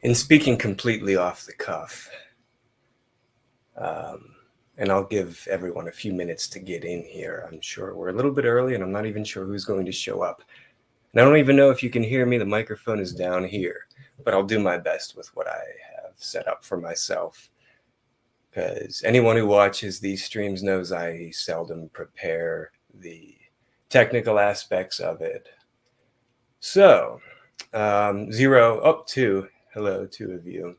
In speaking completely off the cuff, and I'll give everyone a few minutes to get in here. I'm sure we're a little bit early, and I'm not even sure who's going to show up. And I don't even know if you can hear me. The microphone is down here, but I'll do my best with what I have set up for myself. Because anyone who watches these streams knows I seldom prepare the technical aspects of it. So, two. Hello, two of you.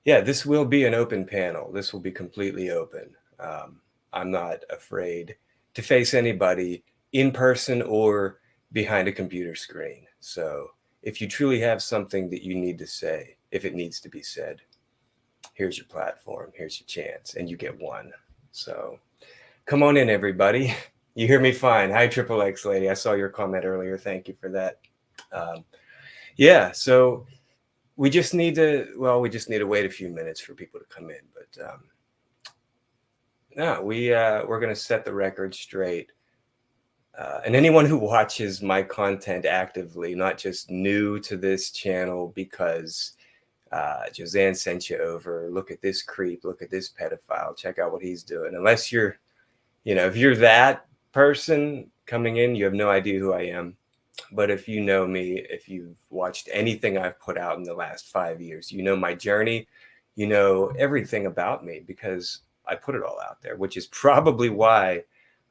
Yeah, this will be an open panel. This will be completely open. I'm not afraid to face anybody in person or behind a computer screen. So if you truly have something that you need to say, if it needs to be said, here's your platform, here's your chance, and you get one. So come on in, everybody. You hear me fine. Hi, Triple X Lady. I saw your comment earlier. Thank you for that. Yeah, so we just need to wait a few minutes for people to come in. But no, we're going to set the record straight. And anyone who watches my content actively, not just new to this channel because Josanne sent you over, look at this creep, look at this pedophile, check out what he's doing. Unless you're, if you're that person coming in, you have no idea who I am. But if you know me, if you've watched anything I've put out in the last 5 years, you know my journey, you know everything about me because I put it all out there, which is probably why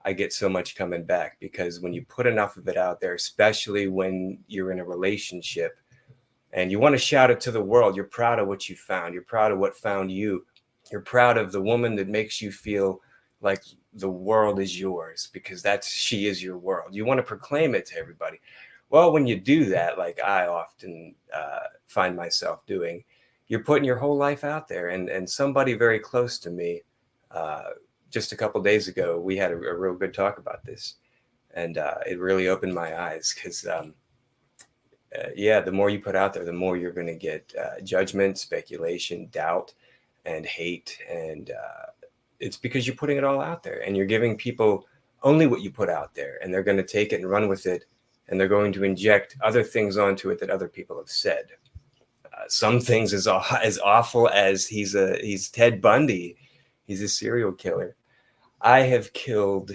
I get so much coming back. Because when you put enough of it out there, especially when you're in a relationship and you want to shout it to the world, you're proud of what you found. You're proud of what found you. You're proud of the woman that makes you feel like the world is yours because she is your world. You want to proclaim it to everybody. Well, when you do that, like I often find myself doing, you're putting your whole life out there. And somebody very close to me, just a couple of days ago, we had a real good talk about this. And it really opened my eyes because, the more you put out there, the more you're going to get judgment, speculation, doubt, and hate. And it's because you're putting it all out there and you're giving people only what you put out there, and they're going to take it and run with it, and they're going to inject other things onto it that other people have said. Some things as awful as he's Ted Bundy, he's a serial killer. I have killed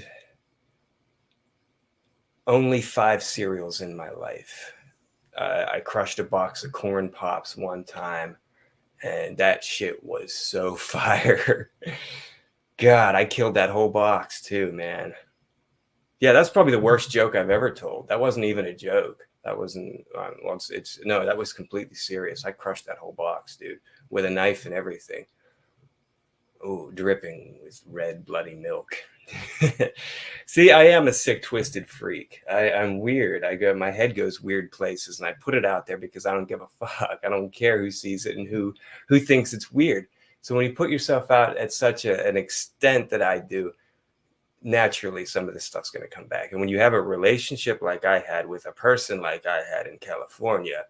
only 5 cereals in my life. I crushed a box of Corn Pops one time, and that shit was so fire. God, I killed that whole box too, man. Yeah, that's probably the worst joke I've ever told. That wasn't even a joke. That wasn't that was completely serious. I crushed that whole box, dude, with a knife and everything. Oh, dripping with red bloody milk. See, I am a sick, twisted freak. I'm weird. My head goes weird places, and I put it out there because I don't give a fuck. I don't care who sees it and who thinks it's weird. So when you put yourself out at such an extent that I do, naturally some of this stuff's going to come back. And when you have a relationship like I had with a person like I had in California,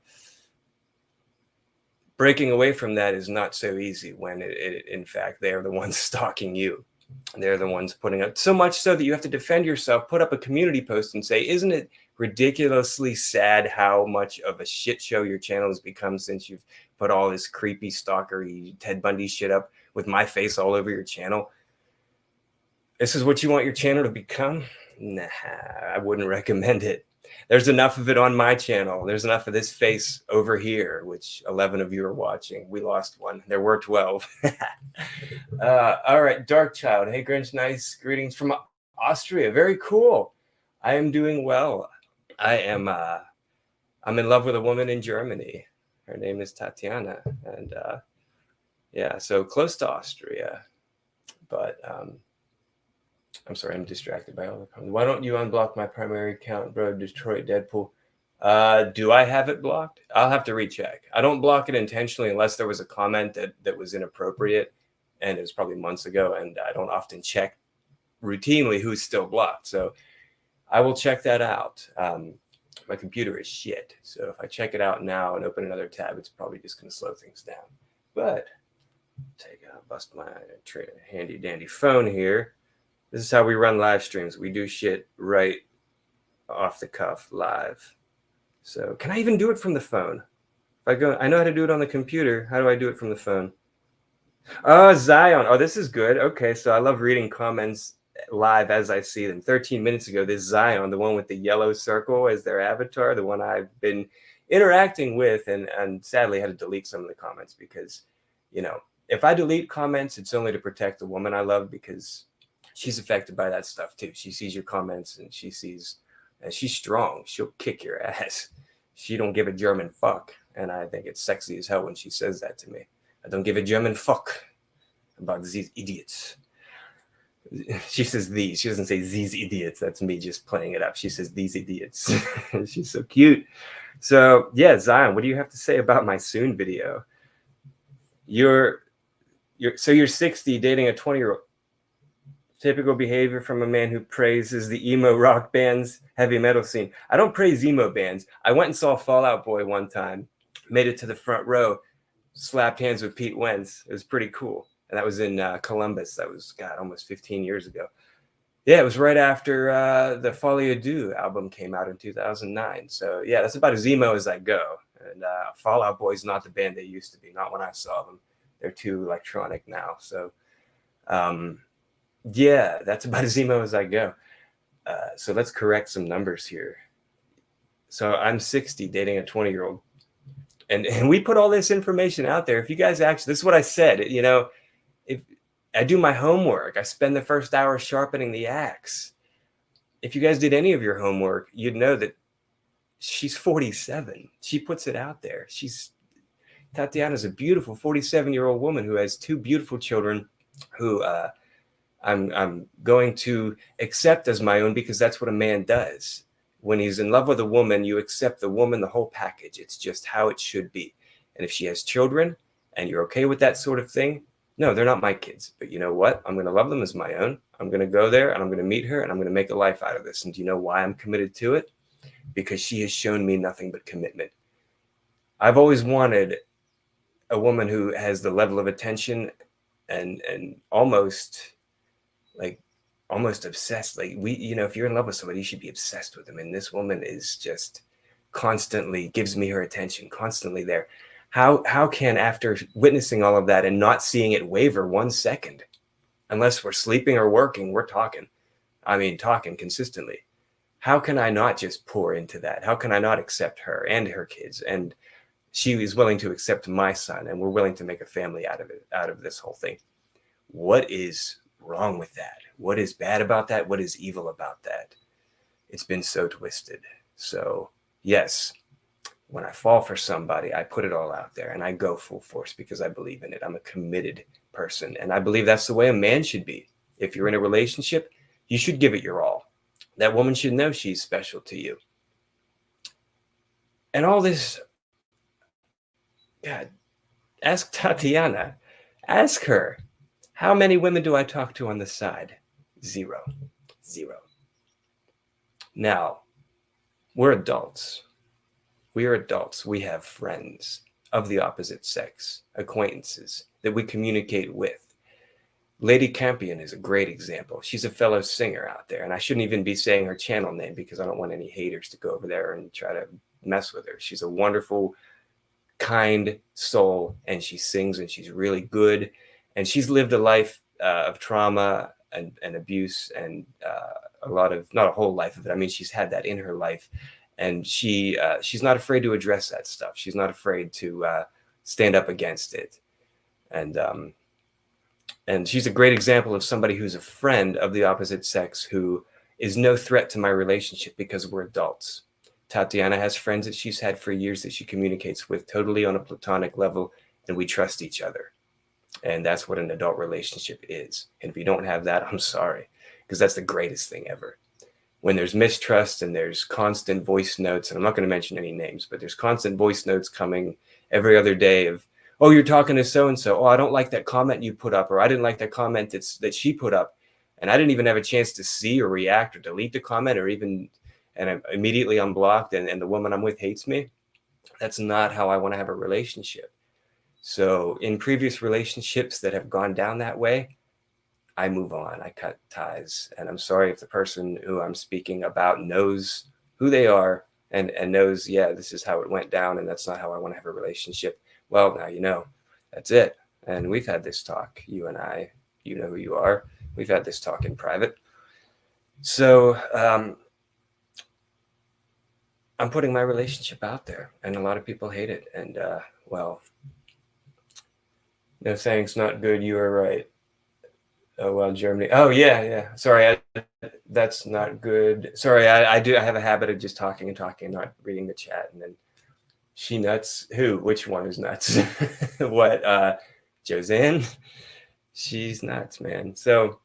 breaking away from that is not so easy when in fact, they are the ones stalking you. They're the ones putting up, so much so that you have to defend yourself, put up a community post and say, isn't it ridiculously sad how much of a shit show your channel has become since you've put all this creepy stalkery Ted Bundy shit up with my face all over your channel? This is what you want your channel to become? Nah, I wouldn't recommend it. There's enough of it on my channel. There's enough of this face over here, which 11 of you are watching. We lost one. There were 12. All right, Dark Child. Hey, Grinch, nice. Greetings from Austria. Very cool. I am doing well. I'm in love with a woman in Germany. Her name is Tatiana. And so close to Austria. But I'm sorry, I'm distracted by all the comments. Why don't you unblock my primary account, bro? Detroit Deadpool. Do I have it blocked? I'll have to recheck. I don't block it intentionally unless there was a comment that was inappropriate, and it was probably months ago, and I don't often check routinely who's still blocked. So I will check that out. My computer is shit, so if I check it out now and open another tab, it's probably just going to slow things down. But bust my handy dandy phone here. This is how we run live streams. We do shit right off the cuff live. So can I even do it from the phone? I know how to do it on the computer. How do I do it from the phone? Oh, Zion. Oh, this is good. Okay, so I love reading comments live as I see them. 13 minutes ago, this Zion, the one with the yellow circle as their avatar, the one I've been interacting with, and sadly had to delete some of the comments because, if I delete comments, it's only to protect the woman I love because she's affected by that stuff too. She sees your comments and she's strong. She'll kick your ass. She don't give a German fuck, and I think it's sexy as hell when she says that to me. I don't give a German fuck about these idiots. She says these. She doesn't say these idiots. That's me just playing it up. She says these idiots. She's so cute. So yeah, Zion, what do you have to say about my soon video? You're 60 dating a 20-year-old. Typical behavior from a man who praises the emo rock band's heavy metal scene. I don't praise emo bands. I went and saw Fall Out Boy one time, made it to the front row, slapped hands with Pete Wentz. It was pretty cool. And that was in Columbus. That was, God, almost 15 years ago. Yeah, it was right after the Folie à Deux album came out in 2009. So yeah, that's about as emo as I go. And Fall Out Boy's not the band they used to be, not when I saw them. They're too electronic now. So yeah, that's about as emo as I go. So let's correct some numbers here. So I'm 60 dating a 20-year-old. And we put all this information out there. If you guys actually, this is what I said, if I do my homework, I spend the first hour sharpening the axe. If you guys did any of your homework, you'd know that she's 47. She puts it out there. Tatiana's a beautiful 47-year-old woman who has two beautiful children who I'm going to accept as my own because that's what a man does. When he's in love with a woman, you accept the woman, the whole package. It's just how it should be. And if she has children and you're okay with that sort of thing, no, they're not my kids. But you know what? I'm going to love them as my own. I'm going to go there and I'm going to meet her and I'm going to make a life out of this. And do you know why I'm committed to it? Because she has shown me nothing but commitment. I've always wanted a woman who has the level of attention and almost obsessed. Like if you're in love with somebody, you should be obsessed with them. And this woman is just constantly gives me her attention, constantly there. How can, after witnessing all of that and not seeing it waver 1 second, unless we're sleeping or working, we're talking. I mean, talking consistently. How can I not just pour into that? How can I not accept her and her kids? And she is willing to accept my son, and we're willing to make a family out of this whole thing. What is wrong with that? What is bad about that? What is evil about that? It's been so twisted. So yes, when I fall for somebody, I put it all out there and I go full force because I believe in it. I'm a committed person. And I believe that's the way a man should be. If you're in a relationship, you should give it your all. That woman should know she's special to you. And all this, God, ask Tatiana. Ask her. How many women do I talk to on the side? Zero. Now, we're adults. We are adults. We have friends of the opposite sex, acquaintances that we communicate with. Lady Campion is a great example. She's a fellow singer out there, and I shouldn't even be saying her channel name because I don't want any haters to go over there and try to mess with her. She's a wonderful, kind soul, and she sings and she's really good. And she's lived a life of trauma and abuse and a lot of, not a whole life of it. I mean, she's had that in her life. And she's not afraid to address that stuff. She's not afraid to stand up against it. And she's a great example of somebody who's a friend of the opposite sex who is no threat to my relationship because we're adults. Tatiana has friends that she's had for years that she communicates with totally on a platonic level, and we trust each other. And that's what an adult relationship is. And if you don't have that, I'm sorry, because that's the greatest thing ever. When there's mistrust and there's constant voice notes, and I'm not going to mention any names, but there's constant voice notes coming every other day of, oh, you're talking to so-and-so. Oh, I don't like that comment you put up, or I didn't like that comment that she put up. And I didn't even have a chance to see or react or delete the comment and I immediately unblocked and the woman I'm with hates me. That's not how I want to have a relationship. So in previous relationships that have gone down that way, I move on, I cut ties. And I'm sorry if the person who I'm speaking about knows who they are and knows, yeah, this is how it went down, and that's not how I want to have a relationship. Well, now you know. That's it. And we've had this talk, you and I. You know who you are. We've had this talk in private. So I'm putting my relationship out there, and a lot of people hate it. And well, no thanks, not good. You are right. Oh well, Germany. Oh yeah. Sorry, that's not good. Sorry, I have a habit of just talking and talking, and not reading the chat, and then she nuts. Who? Which one is nuts? What? Josanne? She's nuts, man. So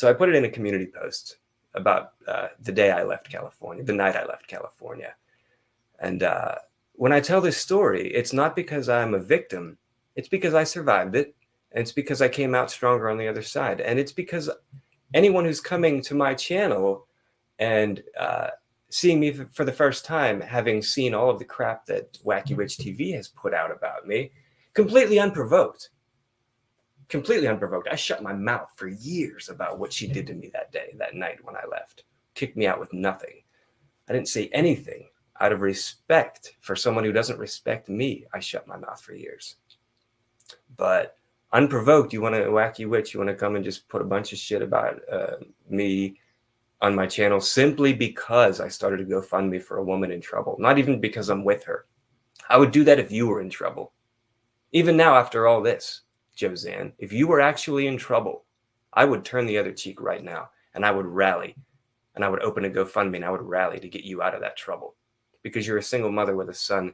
I put it in a community post about the day I left California, the night I left California, and when I tell this story, it's not because I'm a victim. It's because I survived it. And it's because I came out stronger on the other side. And it's because anyone who's coming to my channel and seeing me for the first time, having seen all of the crap that Wacky Witch TV has put out about me, completely unprovoked. Completely unprovoked. I shut my mouth for years about what she did to me that day, that night when I left. Kicked me out with nothing. I didn't say anything. Out of respect for someone who doesn't respect me, I shut my mouth for years. But unprovoked, you want to Wacky Witch, you want to come and just put a bunch of shit about me on my channel simply because I started a GoFundMe for a woman in trouble. Not even because I'm with her. I would do that if you were in trouble. Even now, after all this, Josanne, if you were actually in trouble, I would turn the other cheek right now, and I would rally, and I would open a GoFundMe, and I would rally to get you out of that trouble. Because you're a single mother with a son,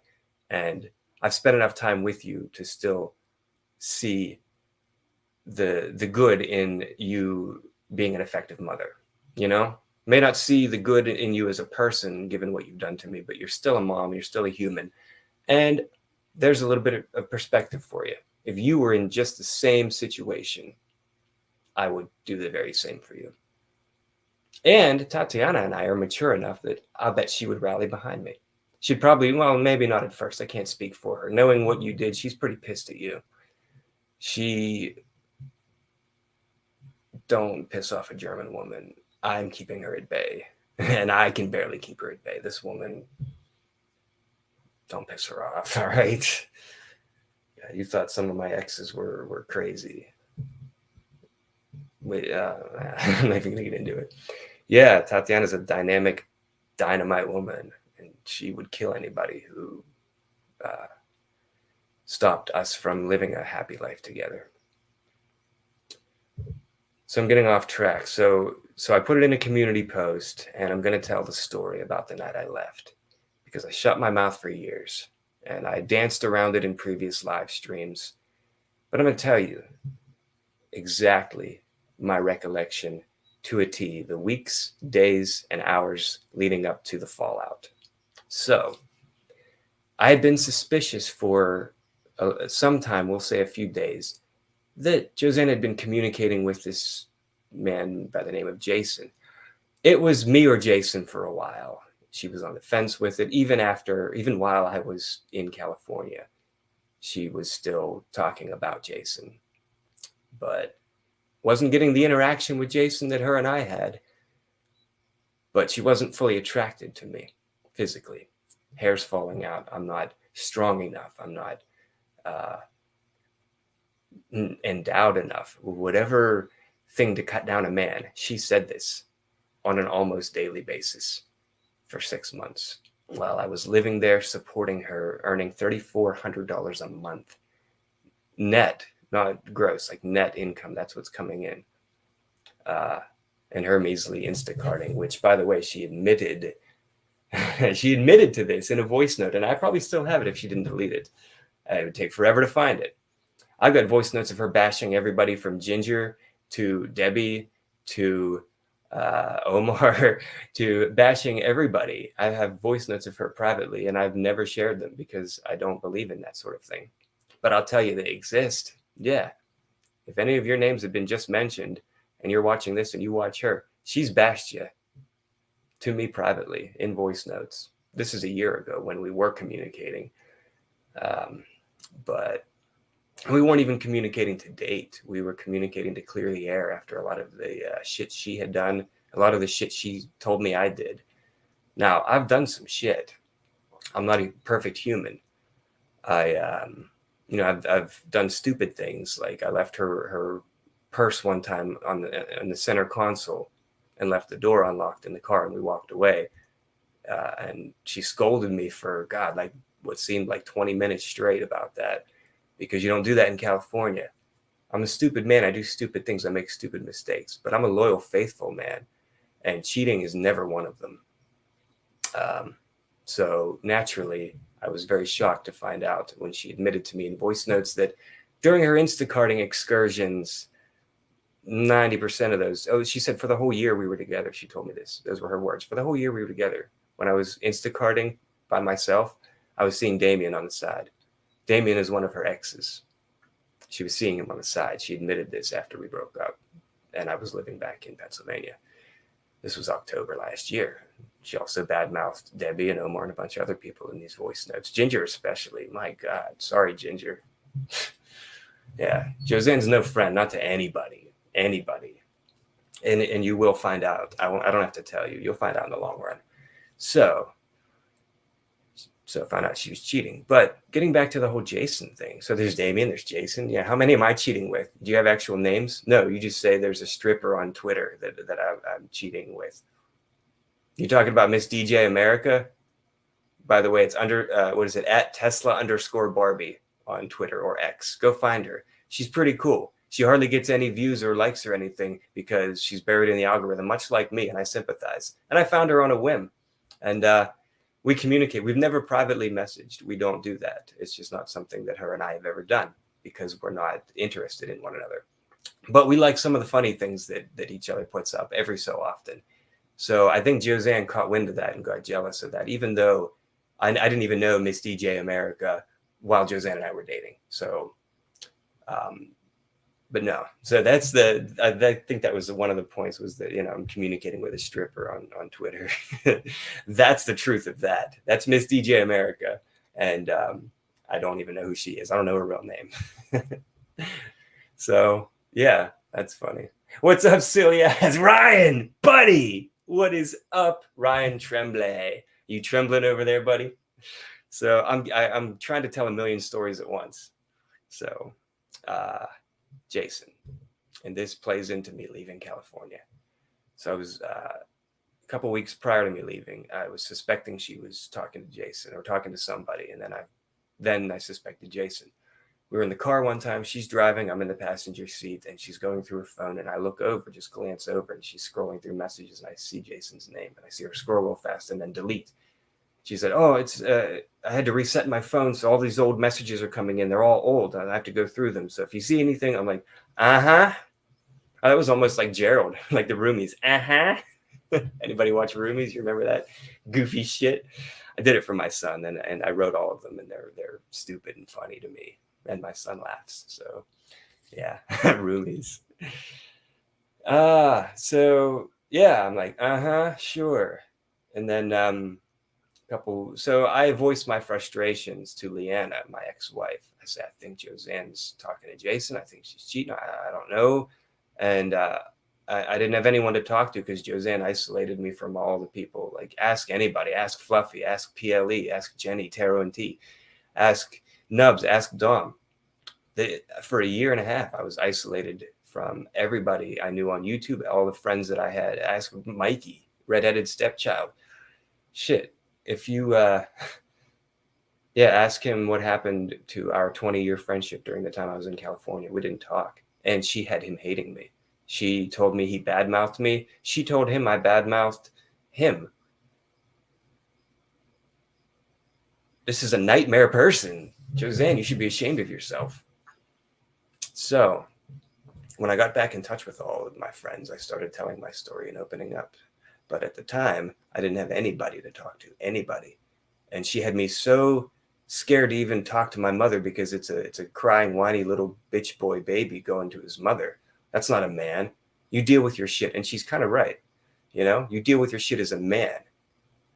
and I've spent enough time with you to still see the good in you being an effective mother. You know, may not see the good in you as a person given what you've done to me, but you're still a mom, you're still a human, and there's a little bit of perspective for you. If you were in just the same situation, I would do the very same for you. And Tatiana and I are mature enough that I'll bet she would rally behind me. She'd probably, well, maybe not at first. I can't speak for her. Knowing what you did, she's pretty pissed at you. Don't piss off a German woman. I'm keeping her at bay. And I can barely keep her at bay. This woman, don't piss her off, all right? Yeah, you thought some of my exes were crazy. Wait, I'm not even going to get into it. Yeah, Tatiana's a dynamic, dynamite woman, and she would kill anybody who stopped us from living a happy life together. So I'm getting off track. So I put it in a community post, and I'm going to tell the story about the night I left, because I shut my mouth for years, and I danced around it in previous live streams. But I'm going to tell you exactly my recollection to a T, the weeks, days, and hours leading up to the fallout. So I had been suspicious for some time, we'll say a few days, that Josanne had been communicating with this man by the name of Jason. It was me or Jason for a while. She was on the fence with it. Even while I was in California, she was still talking about Jason, but wasn't getting the interaction with Jason that her and I had. But she wasn't fully attracted to me physically. Hair's falling out. I'm not strong enough. I'm not endowed enough. Whatever thing to cut down a man. She said this on an almost daily basis for 6 months while I was living there, supporting her, earning $3,400 a month net, not gross, like net income. That's what's coming in. And her measly Instacarting, which, by the way, she admitted to this in a voice note, and I probably still have it if she didn't delete it. It would take forever to find it. I've got voice notes of her bashing everybody from Ginger to Debbie to Omar to bashing everybody. I have voice notes of her privately, and I've never shared them because I don't believe in that sort of thing. But I'll tell you, they exist. Yeah. If any of your names have been just mentioned and you're watching this and you watch her, she's bashed you to me privately in voice notes. This is a year ago when we were communicating. But we weren't even communicating to date. We were communicating to clear the air after a lot of the shit she had done, a lot of the shit she told me I did. Now, I've done some shit. I'm not a perfect human. I've done stupid things. Like I left her purse one time on the center console and left the door unlocked in the car, and we walked away. And she scolded me for God, like what seemed like 20 minutes straight about that, because you don't do that in California. I'm a stupid man. I do stupid things. I make stupid mistakes, but I'm a loyal, faithful man, and cheating is never one of them. So naturally, I was very shocked to find out when she admitted to me in voice notes that during her Instacarting excursions, 90% of those, she said for the whole year we were together. She told me this. Those were her words. For the whole year we were together. When I was Instacarting by myself, I was seeing Damien on the side. Damien is one of her exes. She was seeing him on the side. She admitted this after we broke up, and I was living back in Pennsylvania. This was October last year. She also badmouthed Debbie and Omar and a bunch of other people in these voice notes. Ginger especially. My God. Sorry, Ginger. Yeah. Josanne's no friend, not to anybody. Anybody. And you will find out. I don't have to tell you. You'll find out in the long run. So I found out she was cheating. But getting back to the whole Jason thing. So there's Damien, there's Jason. Yeah, how many am I cheating with? Do you have actual names? No, you just say there's a stripper on Twitter that I'm cheating with. You're talking about Miss DJ America? By the way, it's under, at Tesla_Barbie on Twitter or X. Go find her. She's pretty cool. She hardly gets any views or likes or anything because she's buried in the algorithm, much like me, and I sympathize. And I found her on a whim. And we communicate. We've never privately messaged. We don't do that. It's just not something that her and I have ever done because we're not interested in one another. But we like some of the funny things that each other puts up every so often. So I think Josanne caught wind of that and got jealous of that, even though I didn't even know Miss DJ America while Josanne and I were dating. So, but no. So that's I think that was one of the points was that, I'm communicating with a stripper on Twitter. That's the truth of that. That's Miss DJ America. And I don't even know who she is. I don't know her real name. So, yeah, that's funny. What's up, silly ass Ryan, buddy? What is up, Ryan Tremblay? You trembling over there, buddy? So I'm trying to tell a million stories at once. So, Jason, and this plays into me leaving California. So I was a couple weeks prior to me leaving, I was suspecting she was talking to Jason or talking to somebody, and then I suspected Jason. We were in the car one time. She's driving. I'm in the passenger seat, and she's going through her phone. And I look over, just glance over, and she's scrolling through messages, and I see Jason's name, and I see her scroll real fast and then delete. She said, "Oh, it's I had to reset my phone, so all these old messages are coming in. They're all old. I have to go through them. So if you see anything," I'm like, "Uh-huh." That was almost like Gerald, like the Roomies. Uh-huh. Anybody watch Roomies? You remember that goofy shit? I did it for my son, and I wrote all of them, and they're stupid and funny to me. And my son laughs. So yeah, Roomies. So yeah, I'm like, sure. And then so I voiced my frustrations to Leanna, my ex-wife. I said, I think Josanne's talking to Jason. I think she's cheating. I don't know. And I didn't have anyone to talk to because Josanne isolated me from all the people. Like, ask anybody. Ask Fluffy. Ask PLE. Ask Jenny, Taro and T. Ask Nubs, ask Dom. For a year and a half, I was isolated from everybody I knew on YouTube, all the friends that I had. Ask Mikey, redheaded stepchild. Shit, if you, ask him what happened to our 20-year friendship during the time I was in California. We didn't talk, and she had him hating me. She told me he badmouthed me. She told him I badmouthed him. This is a nightmare person. Josanne, you should be ashamed of yourself. So when I got back in touch with all of my friends, I started telling my story and opening up. But at the time, I didn't have anybody to talk to, anybody. And she had me so scared to even talk to my mother because it's a crying, whiny little bitch boy baby going to his mother. That's not a man. You deal with your shit. And she's kind of right. You deal with your shit as a man,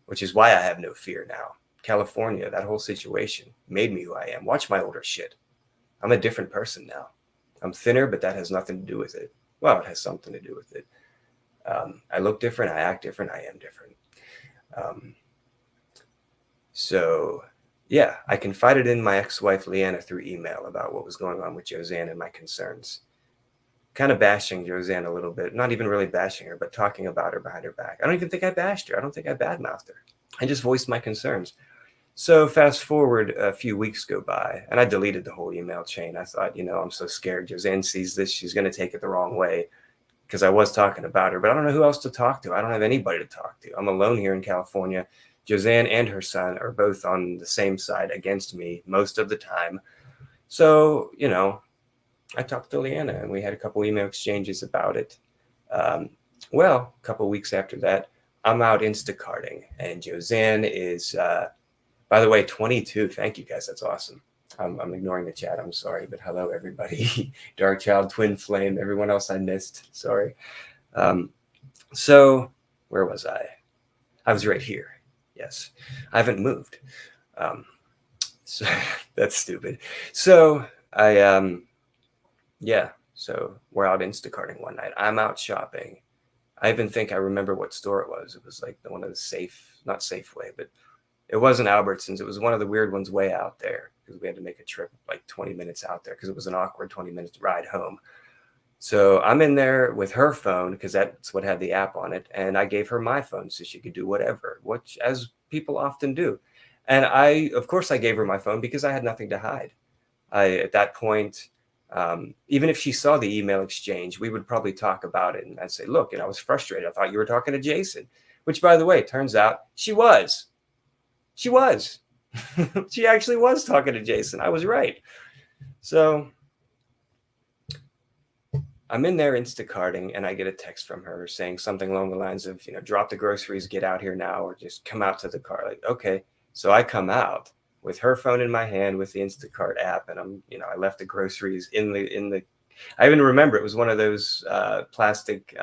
which is why I have no fear now. California, that whole situation made me who I am. Watch my older shit. I'm a different person now. I'm thinner, but that has nothing to do with it. Well, it has something to do with it. I look different. I act different. I am different. Um, so yeah, I confided in my ex-wife Leanna through email about what was going on with Josanne and my concerns. Kind of bashing Josanne a little bit, not even really bashing her, but talking about her behind her back. I don't even think I bashed her. I don't think I badmouthed her. I just voiced my concerns. So fast forward a few weeks go by, and I deleted the whole email chain. I thought, I'm so scared Josanne sees this, she's going to take it the wrong way, because I was talking about her, but I don't know who else to talk to. I don't have anybody to talk to. I'm alone here in California. Josanne and her son are both on the same side against me most of the time. So, I talked to Leanna and we had a couple email exchanges about it. Well, a couple weeks after that, I'm out Instacarting, and Josanne is, by the way, 22. Thank you guys. That's awesome. I'm ignoring the chat. I'm sorry, but hello, everybody. Dark Child, Twin Flame, everyone else I missed. Sorry. So where was I? I was right here. Yes, I haven't moved. So that's stupid. So so we're out Instacarting one night. I'm out shopping. I even think I remember what store it was. It was like one of the not Safeway, but it wasn't Albertsons. It was one of the weird ones way out there, because we had to make a trip like 20 minutes out there because it was an awkward 20-minute ride home. So I'm in there with her phone because that's what had the app on it. And I gave her my phone so she could do whatever, which as people often do. And of course, I gave her my phone because I had nothing to hide. At that point, even if she saw the email exchange, we would probably talk about it. And I'd say, look, I was frustrated. I thought you were talking to Jason, which, by the way, turns out she was. She was. She actually was talking to Jason. I was right. So I'm in there Instacarting, and I get a text from her saying something along the lines of, drop the groceries, get out here now, or just come out to the car. Like, okay. So I come out with her phone in my hand with the Instacart app, and I left the groceries in the. I even remember it was one of those plastic,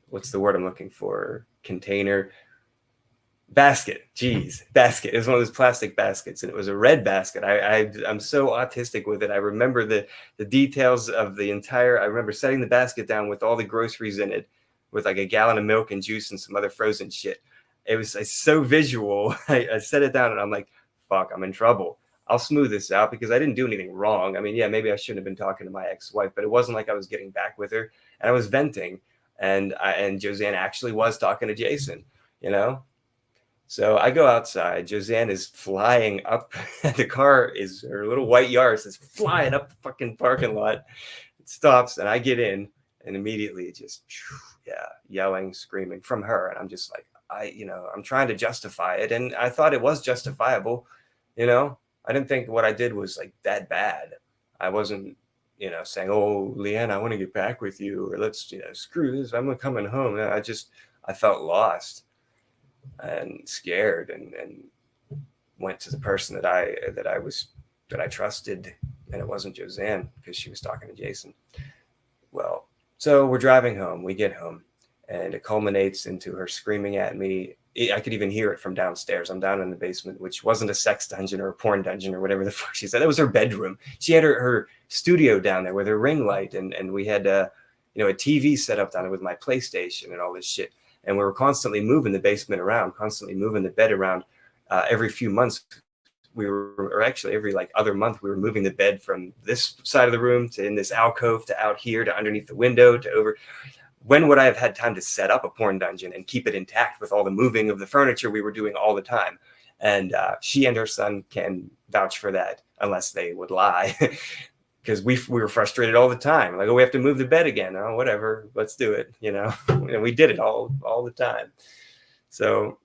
what's the word I'm looking for? Container. Basket. Basket. It was one of those plastic baskets, and it was a red basket. I'm so autistic with it. I remember the details of the entire. I remember setting the basket down with all the groceries in it, with like a gallon of milk and juice and some other frozen shit. It was so visual. I set it down, and I'm like, fuck, I'm in trouble. I'll smooth this out because I didn't do anything wrong. I mean, yeah, maybe I shouldn't have been talking to my ex-wife, but it wasn't like I was getting back with her, and I was venting, and Josanne actually was talking to Jason, So I go outside. Josanne is flying up. The car is her little white Yaris is flying up the fucking parking lot. It stops, and I get in, and immediately it just, yelling, screaming from her. And I'm just like, I'm trying to justify it. And I thought it was justifiable. I didn't think what I did was like that bad. I wasn't, saying, oh, Leanne, I want to get back with you, or let's, screw this. I'm coming home. I felt lost and scared, and went to the person that I trusted, and it wasn't Josanne because she was talking to Jason. Well, so we're driving home. We get home, and it culminates into her screaming at me. I could even hear it from downstairs. I'm down in the basement, which wasn't a sex dungeon or a porn dungeon or whatever the fuck she said. It was her bedroom. She had her studio down there with her ring light, and we had a TV set up down there with my PlayStation and all this shit. And we were constantly moving the basement around, constantly moving the bed around. Every few months, or actually every other month, we were moving the bed from this side of the room to in this alcove to out here to underneath the window to over. When would I have had time to set up a porn dungeon and keep it intact with all the moving of the furniture we were doing all the time? And she and her son can vouch for that, unless they would lie. Because we were frustrated all the time. Like, oh, we have to move the bed again. Oh, whatever, let's do it. And we did it all the time. So,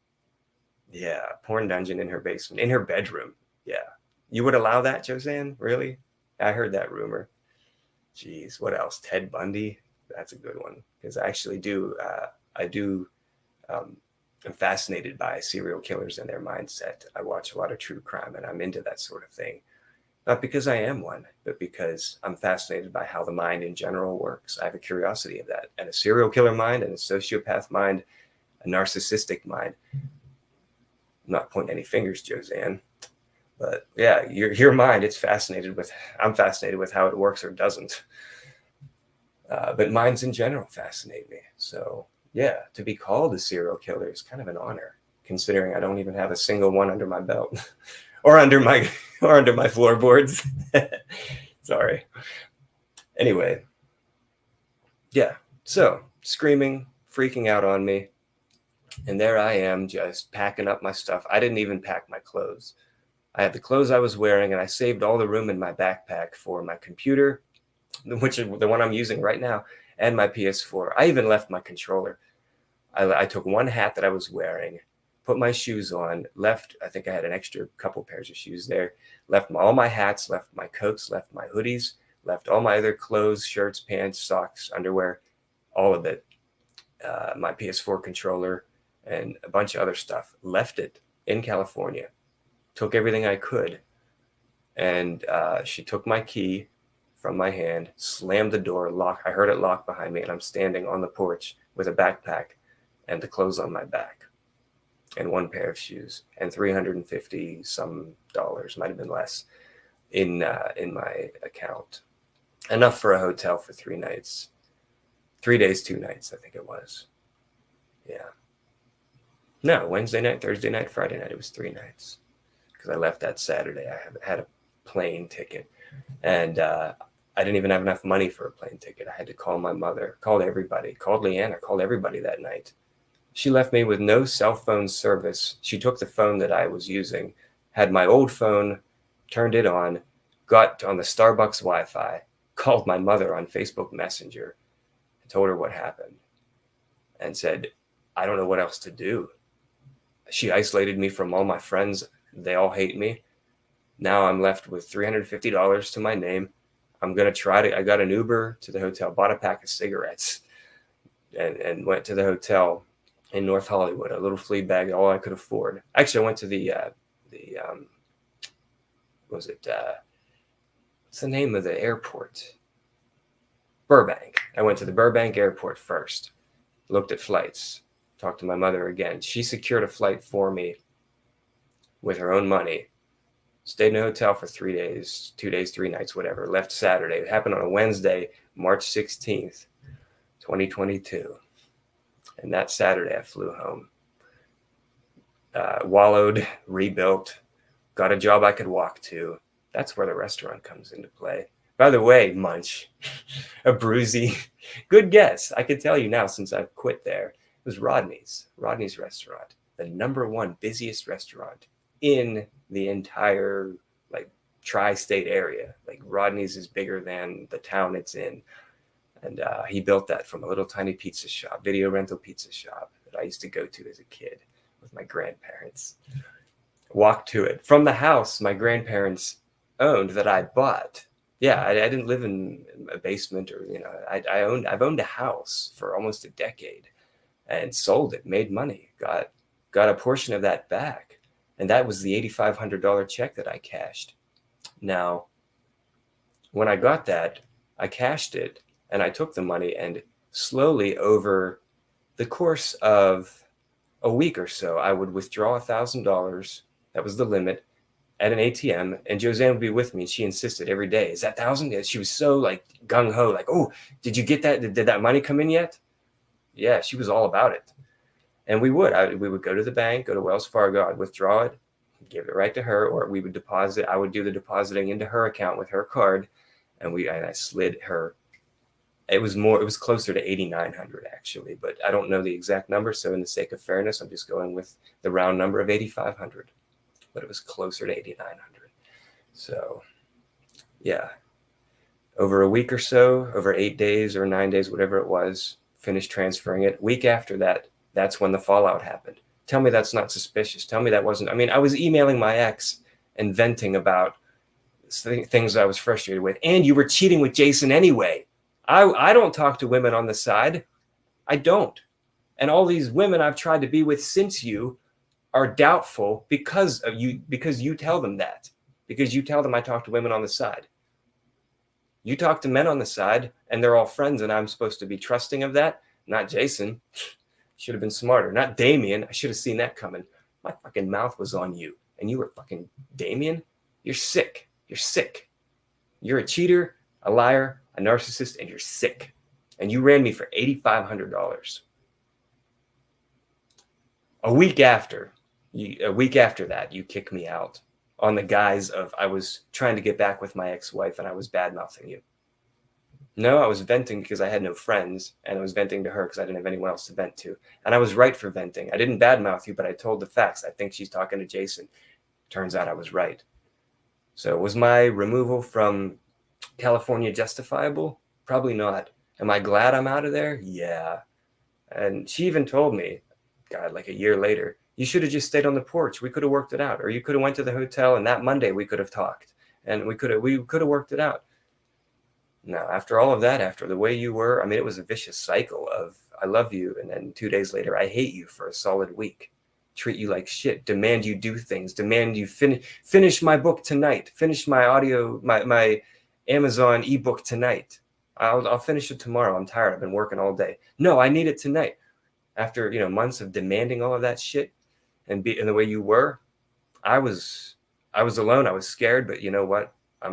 yeah, porn dungeon in her basement, in her bedroom. Yeah, you would allow that, Josanne? Really? I heard that rumor. Jeez, what else? Ted Bundy. That's a good one, because I actually do. I'm fascinated by serial killers and their mindset. I watch a lot of true crime, and I'm into that sort of thing. Not because I am one, but because I'm fascinated by how the mind in general works. I have a curiosity of that. And a serial killer mind, and a sociopath mind, a narcissistic mind. I'm not pointing any fingers, Josanne. But yeah, your mind, I'm fascinated with how it works or doesn't. But minds in general fascinate me. So Yeah, to be called a serial killer is kind of an honor, considering I don't even have a single one under my belt or under my floorboards. Sorry. Anyway, yeah. So screaming, freaking out on me. And there I am just packing up my stuff. I didn't even pack my clothes. I had the clothes I was wearing, and I saved all the room in my backpack for my computer, which is the one I'm using right now, and my PS4. I even left my controller. I took one hat that I was wearing, put my shoes on, left. I think I had an extra couple pairs of shoes there. Left all my hats, left my coats, left my hoodies, left all my other clothes, shirts, pants, socks, underwear, all of it. My PS4 controller and a bunch of other stuff. Left it in California. Took everything I could. And she took my key from my hand, slammed the door, lock. I heard it lock behind me, and I'm standing on the porch with a backpack and the clothes on my back and one pair of shoes and $350 some dollars, might have been less, in my account. Enough for a hotel for 3 nights. 3 days, 2 nights, I think it was. Yeah. No, Wednesday night, Thursday night, Friday night. It was 3 nights because I left that Saturday. I had a plane ticket, and I didn't even have enough money for a plane ticket. I had to call my mother, called everybody, called Leanna, called everybody that night. She left me with no cell phone service. She took the phone that I was using, had my old phone, turned it on, got on the Starbucks Wi-Fi, called my mother on Facebook Messenger, told her what happened, and said, I don't know what else to do. She isolated me from all my friends. They all hate me. Now I'm left with $350 to my name. I'm going to I got an Uber to the hotel, bought a pack of cigarettes, and went to the hotel in North Hollywood, a little flea bag, all I could afford. Actually, I went to what's the name of the airport? Burbank. I went to the Burbank airport first, looked at flights, talked to my mother again. She secured a flight for me with her own money. Stayed in a hotel for 3 days, 2 days, 3 nights, whatever. Left Saturday. It happened on a Wednesday, March 16th, 2022. And that Saturday I flew home. Wallowed, rebuilt, got a job I could walk to. That's where the restaurant comes into play. By the way, Munch, a Bruzy, good guess. I can tell you now since I've quit there. It was Rodney's restaurant, the #1 busiest restaurant in the entire tri-state area. Like Rodney's is bigger than the town it's in. And he built that from a little tiny pizza shop, video rental pizza shop that I used to go to as a kid with my grandparents. Walked to it from the house my grandparents owned that I bought. Yeah, I didn't live in a basement or, I've owned a house for almost a decade and sold it, made money, got a portion of that back. And that was the $8,500 check that I cashed. Now, when I got that, I cashed it and I took the money, and slowly over the course of a week or so, I would withdraw $1,000. That was the limit at an ATM, and Joanne would be with me. She insisted every day, is that 1,000? She was so gung ho, oh, did you get that? Did that money come in yet? Yeah, she was all about it. And we would go to the bank, go to Wells Fargo, I'd withdraw it, give it right to her, or we would deposit. I would do the depositing into her account with her card, and I slid her. It was closer to 8,900 actually, but I don't know the exact number. So in the sake of fairness, I'm just going with the round number of 8,500, but it was closer to 8,900. So yeah, over a week or so, over 8 days or 9 days, whatever it was, finished transferring it. Week after that, that's when the fallout happened. Tell me that's not suspicious. Tell me that wasn't. I was emailing my ex and venting about things I was frustrated with. And you were cheating with Jason anyway. I don't talk to women on the side. I don't. And all these women I've tried to be with since you are doubtful because you tell them that. Because you tell them I talk to women on the side. You talk to men on the side and they're all friends, and I'm supposed to be trusting of that. Not Jason. Should have been smarter. Not Damien. I should have seen that coming. My fucking mouth was on you. And you were fucking Damien. You're sick. You're sick. You're a cheater, a liar, a narcissist, and you're sick. And you ran me for $8,500. A week after that, you kick me out on the guise of I was trying to get back with my ex-wife and I was bad-mouthing you. No, I was venting because I had no friends, and I was venting to her because I didn't have anyone else to vent to. And I was right for venting. I didn't badmouth you, but I told the facts. I think she's talking to Jason. Turns out I was right. So was my removal from California justifiable? Probably not. Am I glad I'm out of there? Yeah. And she even told me, God, like a year later, you should have just stayed on the porch. We could have worked it out. Or you could have went to the hotel, and that Monday we could have talked. And we could have worked it out. No, after all of that, after the way you were, I mean, it was a vicious cycle of I love you, and then 2 days later, I hate you for a solid week, treat you like shit, demand you do things, demand you finish my book tonight, finish my audio, my Amazon ebook tonight. I'll finish it tomorrow. I'm tired. I've been working all day. No, I need it tonight. After months of demanding all of that shit, and the way you were, I was alone. I was scared, but you know what? I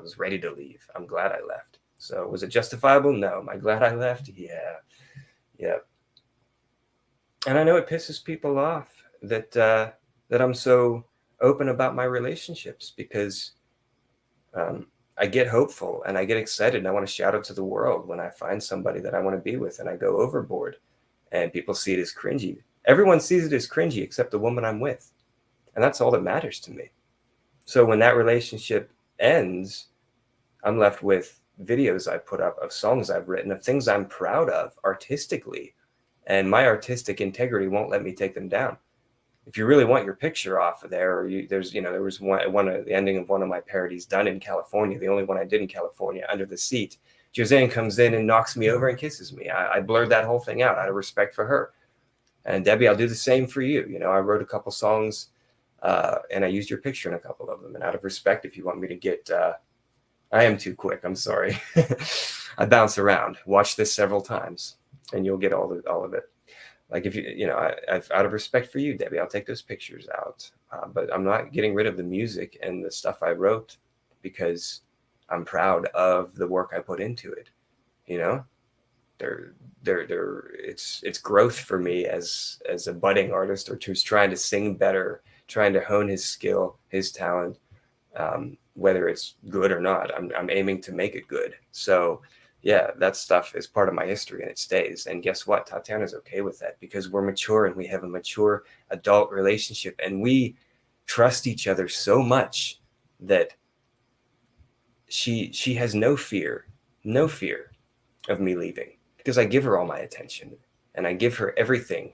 was ready to leave. I'm glad I left. So was it justifiable? No. Am I glad I left? Yeah. And I know it pisses people off that I'm so open about my relationships because I get hopeful and I get excited and I want to shout out to the world when I find somebody that I want to be with and I go overboard and people see it as cringy. Everyone sees it as cringy except the woman I'm with. And that's all that matters to me. So when that relationship ends, I'm left with videos I put up of songs I've written, of things I'm proud of artistically, and my artistic integrity won't let me take them down. If you really want your picture off of there, or there was one at the ending of one of my parodies done in California, the only one I did in California, Under the Seat. Josanne comes in and knocks me over and kisses me. I blurred that whole thing out out of respect for her. And Debbie, I'll do the same for you. I wrote a couple songs and I used your picture in a couple of them. And out of respect, if you want me to get, I am too quick. I'm sorry. I bounce around. Watch this several times, and you'll get all of it. Like if I've out of respect for you, Debbie, I'll take those pictures out. But I'm not getting rid of the music and the stuff I wrote because I'm proud of the work I put into it. It's growth for me as a budding artist or who's trying to sing better, trying to hone his skill, his talent, whether it's good or not. I'm aiming to make it good. So yeah, that stuff is part of my history and it stays. And guess what? Tatiana's okay with that because we're mature and we have a mature adult relationship and we trust each other so much that she has no fear of me leaving because I give her all my attention and I give her everything,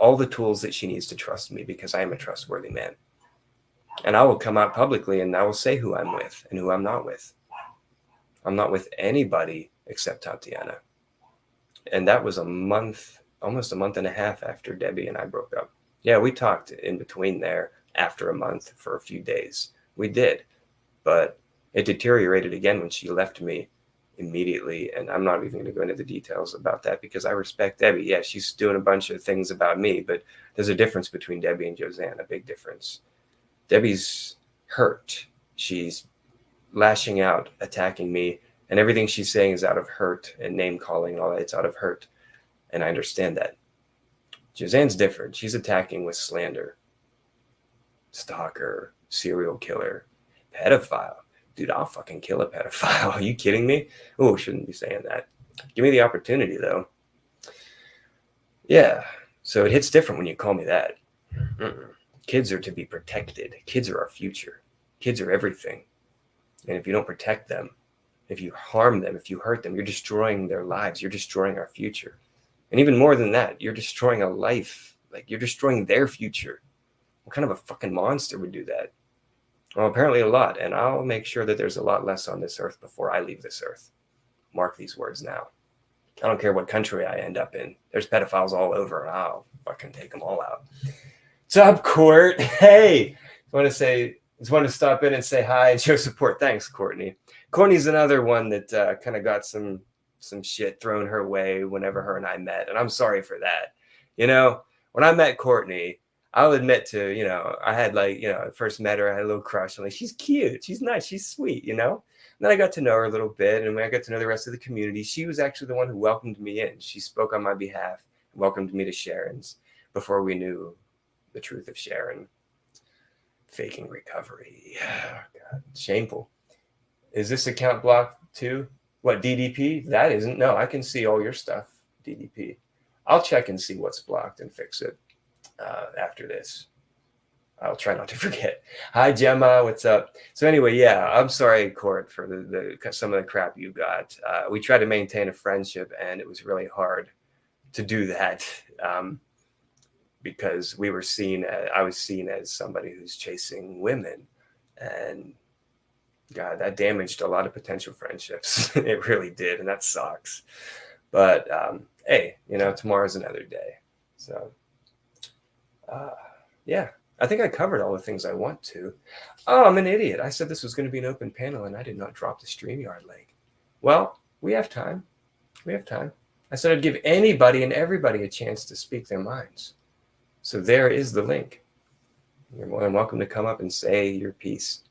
all the tools that she needs to trust me because I am a trustworthy man. And I will come out publicly and I will say who I'm with and who I'm not with. I'm not with anybody except Tatiana. And that was almost a month and a half after Debbie and I broke up. Yeah, we talked in between there after a month for a few days. We did. But it deteriorated again when she left me immediately. And I'm not even going to go into the details about that because I respect Debbie. Yeah, she's doing a bunch of things about me, but there's a difference between Debbie and Josanne, a big difference. Debbie's hurt. She's lashing out, attacking me, and everything she's saying is out of hurt and name calling and all that. It's out of hurt. And I understand that. Josanne's different. She's attacking with slander. Stalker, serial killer, pedophile. Dude, I'll fucking kill a pedophile. Are you kidding me? Oh, shouldn't be saying that. Give me the opportunity, though. Yeah. So it hits different when you call me that. Kids are to be protected. Kids are our future. Kids are everything. And if you don't protect them, if you harm them, if you hurt them, you're destroying their lives. You're destroying our future. And even more than that, you're destroying a life. Like you're destroying their future. What kind of a fucking monster would do that? Well, apparently a lot. And I'll make sure that there's a lot less on this earth before I leave this earth. Mark these words now. I don't care what country I end up in. There's pedophiles all over and I'll fucking take them all out. What's up, Court? Hey, just want to stop in and say hi and show support. Thanks, Courtney. Courtney's another one that kind of got some shit thrown her way whenever her and I met. And I'm sorry for that. When I met Courtney, I'll admit to, I had first met her, I had a little crush. I'm like, she's cute. She's nice. She's sweet, And then I got to know her a little bit. And when I got to know the rest of the community, she was actually the one who welcomed me in. She spoke on my behalf, welcomed me to Sharon's. before we knew the truth of Sharon. Faking recovery. Oh, God, shameful. Is this account blocked too? What, DDP? That isn't. No, I can see all your stuff, DDP. I'll check and see what's blocked and fix it after this. I'll try not to forget. Hi, Gemma. What's up? So anyway, yeah, I'm sorry, Court, for the some of the crap you got. We tried to maintain a friendship, and it was really hard to do that because we were I was seen as somebody who's chasing women, and God, that damaged a lot of potential friendships. It really did, and that sucks. But hey, tomorrow's another day. So yeah. I think I covered all the things I want to. Oh, I'm an idiot. I said this was going to be an open panel, and I did not drop the StreamYard link. Well, we have time. We have time. I said I'd give anybody and everybody a chance to speak their minds. So there is the link. You're more than welcome to come up and say your piece.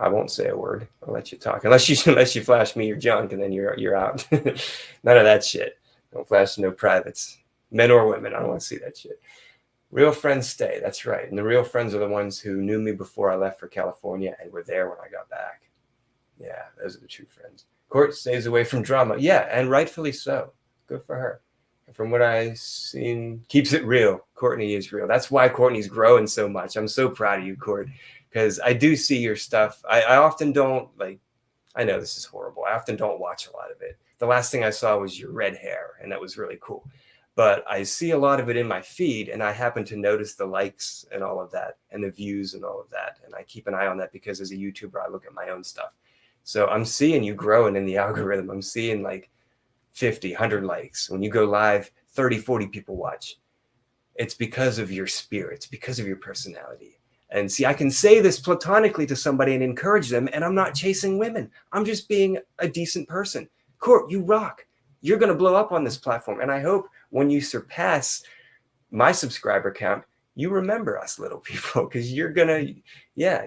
I won't say a word. I'll let you talk. Unless you flash me your junk, and then you're out. None of that shit. Don't flash no privates. Men or women. I don't want to see that shit. Real friends stay. That's right. And the real friends are the ones who knew me before I left for California and were there when I got back. Yeah, those are the true friends. Court stays away from drama. Yeah, and rightfully so. Good for her. From what I've seen, keeps it real. Courtney is real. That's why Courtney's growing so much. I'm so proud of you, Court, because I do see your stuff. I often don't, I know this is horrible. I often don't watch a lot of it. The last thing I saw was your red hair, and that was really cool. But I see a lot of it in my feed, and I happen to notice the likes and all of that, and the views and all of that. And I keep an eye on that because as a YouTuber, I look at my own stuff. So I'm seeing you growing in the algorithm. I'm seeing 50, 100 likes. When you go live, 30, 40 people watch. It's because of your spirit. It's because of your personality. And see, I can say this platonically to somebody and encourage them, and I'm not chasing women. I'm just being a decent person. Court, you rock. You're going to blow up on this platform. And I hope when you surpass my subscriber count, you remember us little people, because you're going to,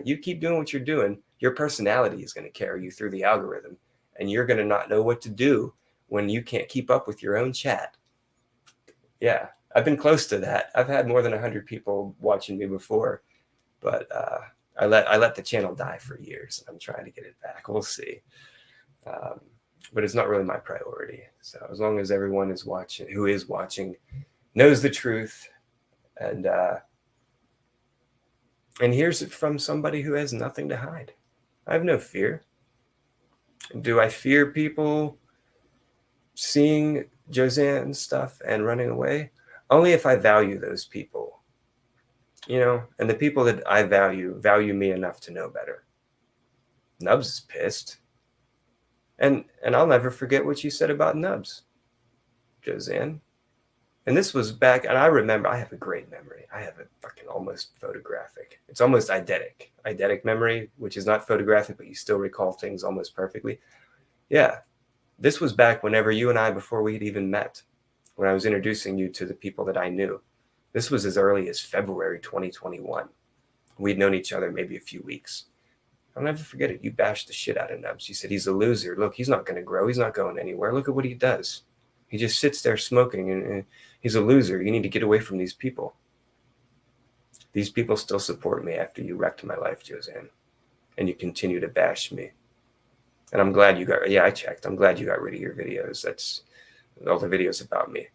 you keep doing what you're doing. Your personality is going to carry you through the algorithm, and you're going to not know what to do when you can't keep up with your own chat. Yeah, I've been close to that. I've had more than 100 people watching me before, but I let the channel die for years. I'm trying to get it back. We'll see. But it's not really my priority. So as long as everyone is watching, who is watching, knows the truth, and hears it from somebody who has nothing to hide. I have no fear. Do I fear people seeing Josanne's stuff and running away? Only if I value those people, and the people that I value me enough to know better. Nubs is pissed. And I'll never forget what you said about Nubs, Josanne. And this was back, and I remember, I have a great memory. I have a fucking almost photographic. It's almost eidetic memory, which is not photographic, but you still recall things almost perfectly. Yeah, this was back whenever you and I, before we had even met, when I was introducing you to the people that I knew. This was as early as February 2021. We'd known each other maybe a few weeks. I'll never forget it. You bashed the shit out of Nubs. You said, he's a loser. Look, he's not going to grow. He's not going anywhere. Look at what he does. He just sits there smoking, and he's a loser. You need to get away from these people. These people still support me after you wrecked my life, Josanne. And you continue to bash me. And I'm glad I checked. I'm glad you got rid of your videos. That's all the videos about me.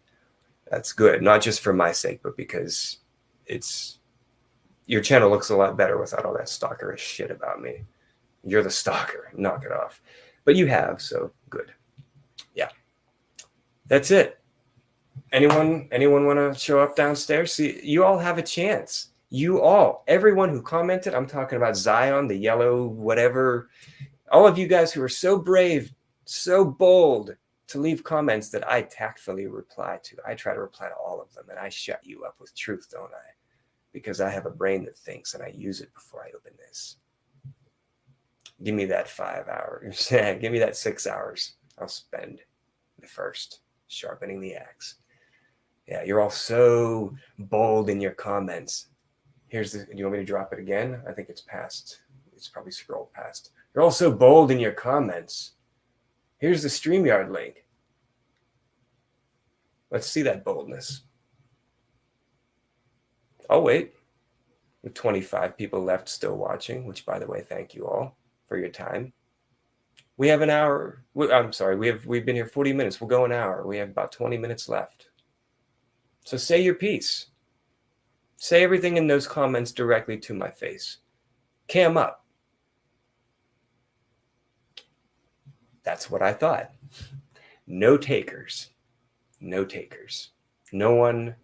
That's good. Not just for my sake, but because your channel looks a lot better without all that stalkerish shit about me. You're the stalker. Knock it off. But you have, so good. Yeah. That's it. Anyone want to show up downstairs? See, you all have a chance. Everyone who commented, I'm talking about Zion, the yellow, whatever, all of you guys who are so brave, so bold to leave comments that I tactfully reply to. I try to reply to all of them, and I shut you up with truth, don't I? Because I have a brain that thinks, and I use it before I open this. Give me that 5 hours. Give me that 6 hours. I'll spend the first sharpening the axe. Yeah, you're all so bold in your comments. Do you want me to drop it again? I think it's past. It's probably scrolled past. You're all so bold in your comments. Here's the StreamYard link. Let's see that boldness. I'll wait. With 25 people left still watching, which, by the way, thank you all for your time. We have an hour. I'm sorry. We've been here 40 minutes. We'll go an hour. We have about 20 minutes left. So say your piece. Say everything in those comments directly to my face. Cam up. That's what I thought. No takers. No takers. No one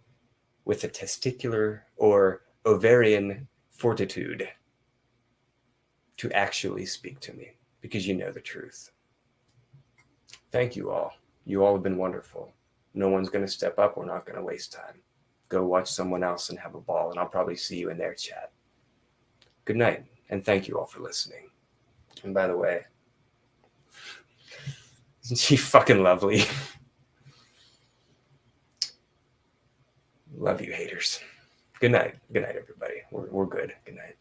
with a testicular or ovarian fortitude to actually speak to me, because you know the truth. Thank you all. You all have been wonderful. No one's going to step up. We're not going to waste time. Go watch someone else and have a ball, and I'll probably see you in their chat. Good night, and thank you all for listening. And by the way, isn't she fucking lovely? Love you, haters. Good night. Good night, everybody. We're good. Good night.